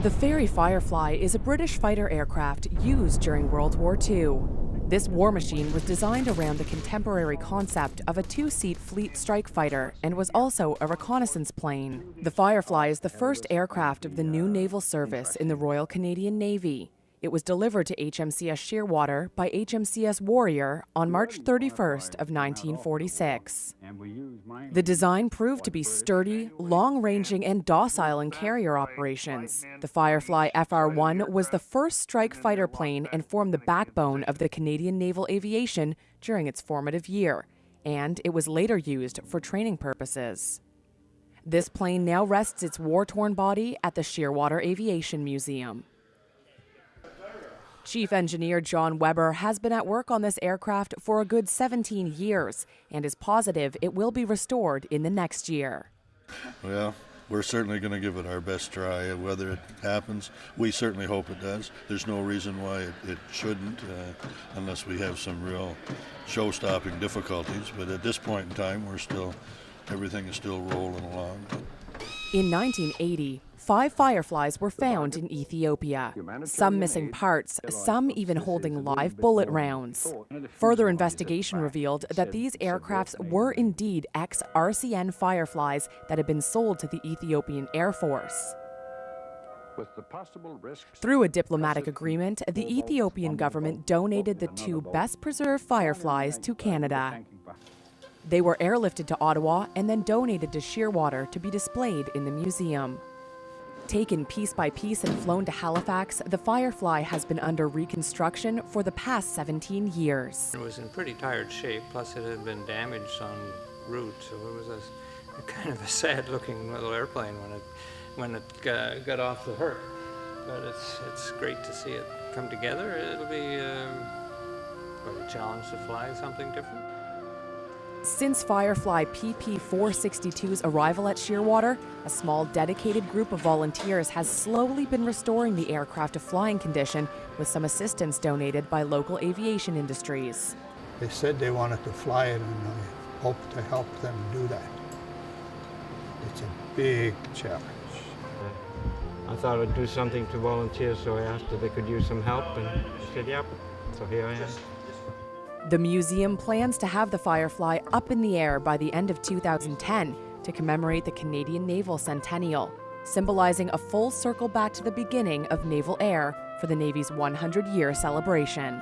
The Fairey Firefly is a British fighter aircraft used during World War II. This war machine was designed around the contemporary concept of a two-seat fleet strike fighter and was also a reconnaissance plane. The Firefly is the first aircraft of the new naval service in the Royal Canadian Navy. It was delivered to HMCS Shearwater by HMCS Warrior on March 31st of 1946. The design proved to be sturdy, long-ranging, and docile in carrier operations. The Firefly FR-1 was the first strike fighter plane and formed the backbone of the Canadian naval aviation during its formative year, and it was later used for training purposes. This plane now rests its war-torn body at the Shearwater Aviation Museum. Chief Engineer John Weber has been at work on this aircraft for a good 17 years and is positive it will be restored in the next year. Well, we're certainly going to give it our best try. Whether it happens, we certainly hope it does. There's no reason why it shouldn't, unless we have some real show-stopping difficulties. But at this point in time, everything is still rolling along. In 1980, 5 Fireflies were found in Ethiopia, some missing parts, some even holding live bullet rounds. Further investigation revealed that these aircrafts were indeed ex-RCN Fireflies that had been sold to the Ethiopian Air Force. Through a diplomatic agreement, the Ethiopian government donated the 2 best-preserved Fireflies to Canada. They were airlifted to Ottawa and then donated to Shearwater to be displayed in the museum. Taken piece by piece and flown to Halifax, the Firefly has been under reconstruction for the past 17 years. It was in pretty tired shape, plus it had been damaged en route, so it was a kind of a sad-looking little airplane when it got off the hurt. But it's great to see it come together. It'll be quite a challenge to fly something different. Since Firefly PP-462's arrival at Shearwater, a small dedicated group of volunteers has slowly been restoring the aircraft to flying condition with some assistance donated by local aviation industries. They said they wanted to fly it, and I hope to help them do that. It's a big challenge. I thought I'd do something to volunteer, so I asked if they could use some help, and they said, yep, so here I am. The museum plans to have the Firefly up in the air by the end of 2010 to commemorate the Canadian Naval Centennial, symbolizing a full circle back to the beginning of naval air for the Navy's 100-year celebration.